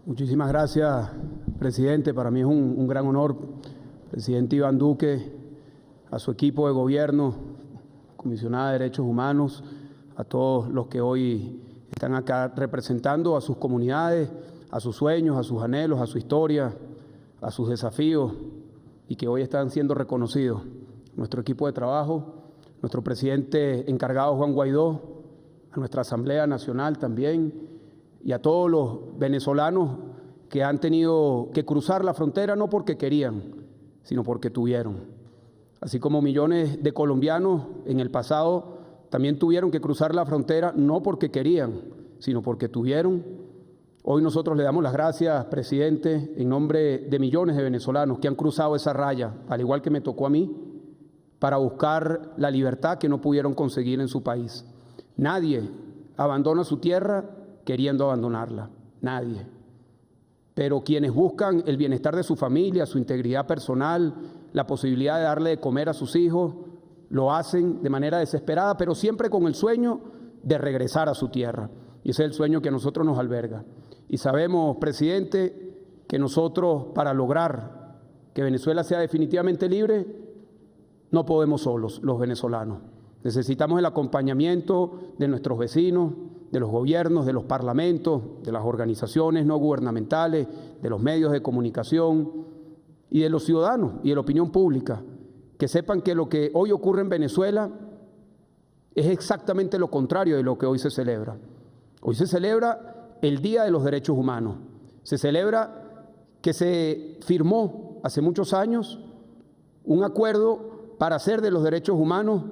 Muchísimas gracias, presidente. Para mí es un gran honor, presidente Iván Duque, a su equipo de gobierno, comisionada de Derechos Humanos, a todos los que hoy están acá representando a sus comunidades, a sus sueños, a sus anhelos, a su historia, a sus desafíos y que hoy están siendo reconocidos. Nuestro equipo de trabajo, nuestro presidente encargado Juan Guaidó, a nuestra Asamblea Nacional también, y a todos los venezolanos que han tenido que cruzar la frontera no porque querían, sino porque tuvieron. Así como millones de colombianos en el pasado también tuvieron que cruzar la frontera no porque querían, sino porque tuvieron. Hoy nosotros le damos las gracias, presidente, en nombre de millones de venezolanos que han cruzado esa raya, al igual que me tocó a mí, para buscar la libertad que no pudieron conseguir en su país. Nadie abandona su tierra queriendo abandonarla, nadie. Pero quienes buscan el bienestar de su familia, su integridad personal, la posibilidad de darle de comer a sus hijos, lo hacen de manera desesperada, pero siempre con el sueño de regresar a su tierra. Y ese es el sueño que a nosotros nos alberga. Y sabemos, presidente, que nosotros, para lograr que Venezuela sea definitivamente libre, no podemos solos, los venezolanos. Necesitamos el acompañamiento de nuestros vecinos, de los gobiernos, de los parlamentos, de las organizaciones no gubernamentales, de los medios de comunicación y de los ciudadanos y de la opinión pública, que sepan que lo que hoy ocurre en Venezuela es exactamente lo contrario de lo que hoy se celebra. Hoy se celebra el Día de los Derechos Humanos. Se celebra que se firmó hace muchos años un acuerdo para hacer de los derechos humanos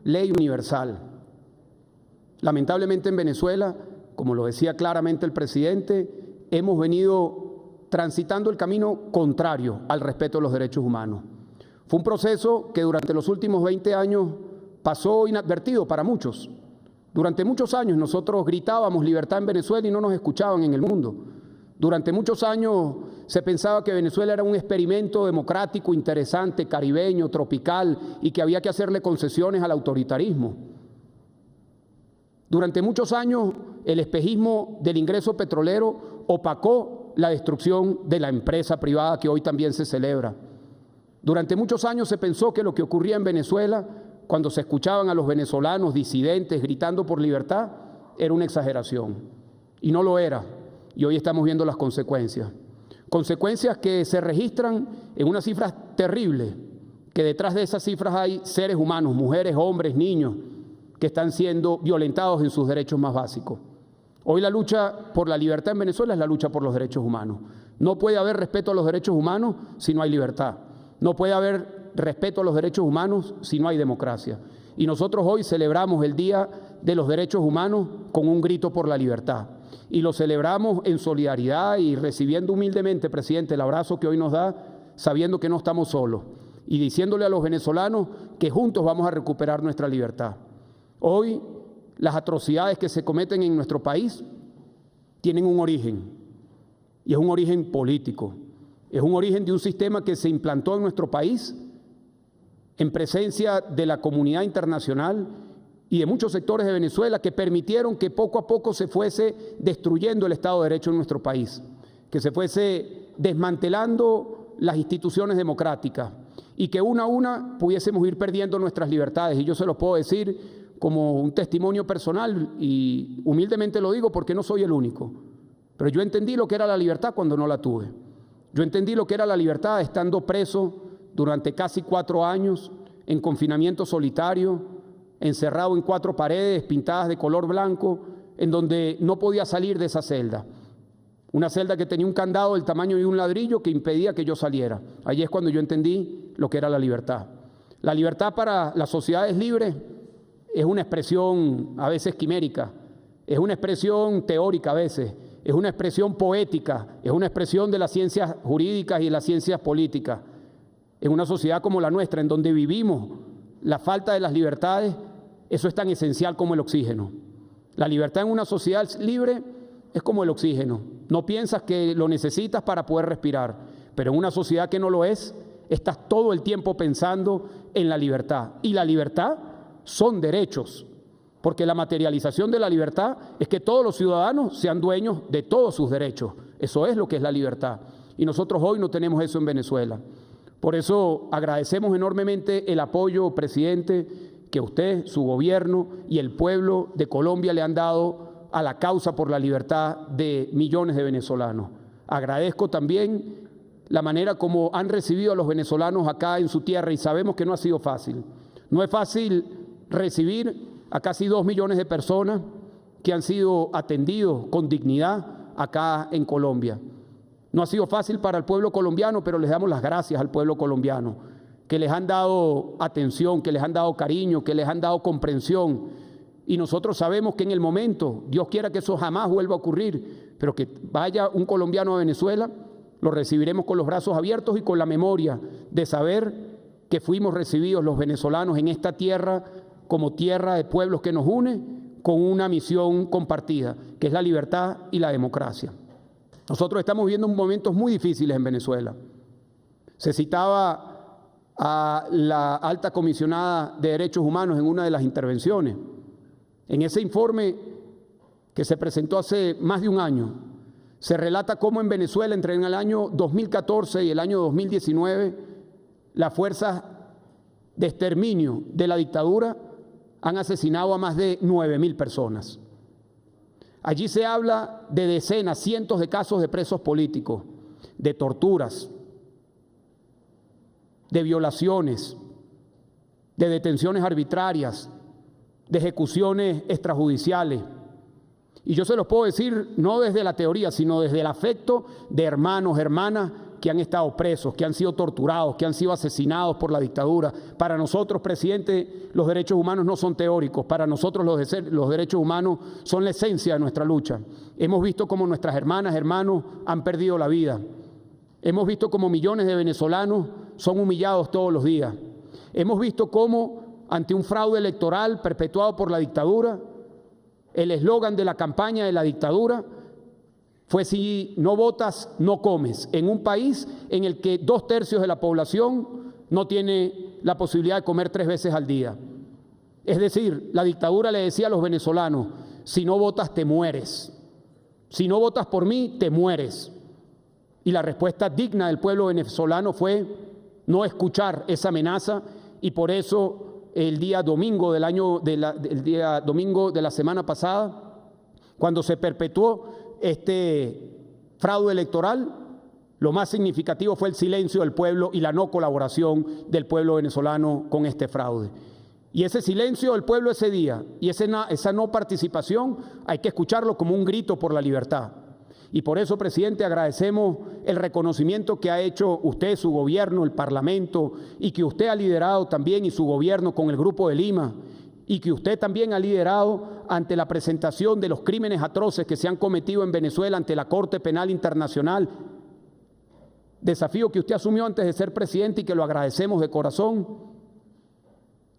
ley universal. Lamentablemente en Venezuela, como lo decía claramente el presidente, hemos venido transitando el camino contrario al respeto de los derechos humanos. Fue un proceso que durante los últimos 20 años pasó inadvertido para muchos. Durante muchos años nosotros gritábamos libertad en Venezuela y no nos escuchaban en el mundo. Durante muchos años se pensaba que Venezuela era un experimento democrático, interesante, caribeño, tropical y que había que hacerle concesiones al autoritarismo. Durante muchos años el espejismo del ingreso petrolero opacó la destrucción de la empresa privada que hoy también se celebra. Durante muchos años se pensó que lo que ocurría en Venezuela, cuando se escuchaban a los venezolanos disidentes gritando por libertad, era una exageración. Y no lo era. Y hoy estamos viendo las consecuencias. Consecuencias que se registran en unas cifras terribles, que detrás de esas cifras hay seres humanos, mujeres, hombres, niños, que están siendo violentados en sus derechos más básicos. Hoy la lucha por la libertad en Venezuela es la lucha por los derechos humanos. No puede haber respeto a los derechos humanos si no hay libertad. No puede haber respeto a los derechos humanos si no hay democracia. Y nosotros hoy celebramos el Día de los Derechos Humanos con un grito por la libertad. Y lo celebramos en solidaridad y recibiendo humildemente, presidente, el abrazo que hoy nos da, sabiendo que no estamos solos y diciéndole a los venezolanos que juntos vamos a recuperar nuestra libertad. Hoy las atrocidades que se cometen en nuestro país tienen un origen, y es un origen político. Es un origen de un sistema que se implantó en nuestro país en presencia de la comunidad internacional y de muchos sectores de Venezuela que permitieron que poco a poco se fuese destruyendo el Estado de Derecho en nuestro país, que se fuese desmantelando las instituciones democráticas y que una a una pudiésemos ir perdiendo nuestras libertades. Y yo se los puedo decir como un testimonio personal y humildemente lo digo porque no soy el único, pero yo entendí lo que era la libertad cuando no la tuve. Yo entendí lo que era la libertad estando preso durante casi 4 años, en confinamiento solitario, encerrado en 4 paredes pintadas de color blanco, en donde no podía salir de esa celda. Una celda que tenía un candado del tamaño de un ladrillo que impedía que yo saliera. Allí es cuando yo entendí lo que era la libertad. La libertad para las sociedades libres es una expresión a veces quimérica, es una expresión teórica a veces, es una expresión poética, es una expresión de las ciencias jurídicas y de las ciencias políticas. En una sociedad como la nuestra, en donde vivimos la falta de las libertades, eso es tan esencial como el oxígeno. La libertad en una sociedad libre es como el oxígeno. No piensas que lo necesitas para poder respirar, pero en una sociedad que no lo es, estás todo el tiempo pensando en la libertad. Y la libertad son derechos, porque la materialización de la libertad es que todos los ciudadanos sean dueños de todos sus derechos. Eso es lo que es la libertad. Y nosotros hoy no tenemos eso en Venezuela. Por eso agradecemos enormemente el apoyo, presidente, que usted, su gobierno y el pueblo de Colombia le han dado a la causa por la libertad de millones de venezolanos. Agradezco también la manera como han recibido a los venezolanos acá en su tierra y sabemos que no ha sido fácil. No es fácil recibir a casi 2 millones de personas que han sido atendidos con dignidad acá en Colombia. No ha sido fácil para el pueblo colombiano, pero les damos las gracias al pueblo colombiano, que les han dado atención, que les han dado cariño, que les han dado comprensión. Y nosotros sabemos que en el momento, Dios quiera que eso jamás vuelva a ocurrir, pero que vaya un colombiano a Venezuela, lo recibiremos con los brazos abiertos y con la memoria de saber que fuimos recibidos los venezolanos en esta tierra como tierra de pueblos que nos une con una misión compartida, que es la libertad y la democracia. Nosotros estamos viviendo momentos muy difíciles en Venezuela. Se citaba a la alta comisionada de Derechos Humanos en una de las intervenciones. En ese informe que se presentó hace más de un año, se relata cómo en Venezuela entre el año 2014 y el año 2019 las fuerzas de exterminio de la dictadura han asesinado a más de 9.000 personas. Allí se habla de decenas, cientos de casos de presos políticos, de torturas, de violaciones, de detenciones arbitrarias, de ejecuciones extrajudiciales. Y yo se los puedo decir no desde la teoría, sino desde el afecto de hermanos, hermanas que han estado presos, que han sido torturados, que han sido asesinados por la dictadura. Para nosotros, presidente, los derechos humanos no son teóricos. Para nosotros los derechos humanos son la esencia de nuestra lucha. Hemos visto cómo nuestras hermanas, hermanos han perdido la vida. Hemos visto cómo millones de venezolanos son humillados todos los días. Hemos visto cómo, ante un fraude electoral perpetuado por la dictadura, el eslogan de la campaña de la dictadura fue: si no votas, no comes, en un país en el que 2/3 de la población no tiene la posibilidad de comer 3 veces al día. Es decir, la dictadura le decía a los venezolanos: si no votas, te mueres. Si no votas por mí, te mueres. Y la respuesta digna del pueblo venezolano fue no escuchar esa amenaza, y por eso el día domingo de la semana pasada, cuando se perpetuó este fraude electoral, lo más significativo fue el silencio del pueblo y la no colaboración del pueblo venezolano con este fraude. Y ese silencio del pueblo ese día y esa no participación hay que escucharlo como un grito por la libertad. Y por eso, presidente, agradecemos el reconocimiento que ha hecho usted, su gobierno, el Parlamento, y que usted ha liderado también, y su gobierno con el Grupo de Lima, y que usted también ha liderado ante la presentación de los crímenes atroces que se han cometido en Venezuela ante la Corte Penal Internacional. Desafío que usted asumió antes de ser presidente y que lo agradecemos de corazón.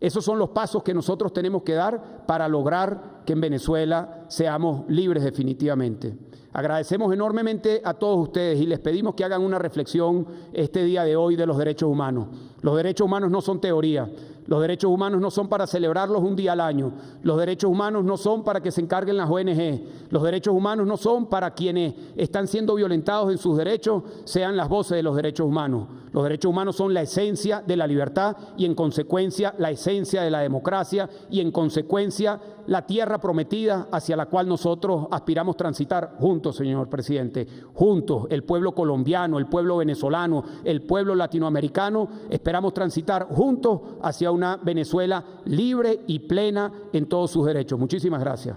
Esos son los pasos que nosotros tenemos que dar para lograr que en Venezuela seamos libres definitivamente. Agradecemos enormemente a todos ustedes y les pedimos que hagan una reflexión este día de hoy de los derechos humanos. Los derechos humanos no son teoría. Los derechos humanos no son para celebrarlos un día al año. Los derechos humanos no son para que se encarguen las ONG. Los derechos humanos no son para quienes están siendo violentados en sus derechos, sean las voces de los derechos humanos. Los derechos humanos son la esencia de la libertad y en consecuencia la esencia de la democracia y en consecuencia la tierra prometida hacia la cual nosotros aspiramos transitar juntos, señor presidente. Juntos, el pueblo colombiano, el pueblo venezolano, el pueblo latinoamericano, esperamos transitar juntos hacia una Venezuela libre y plena en todos sus derechos. Muchísimas gracias.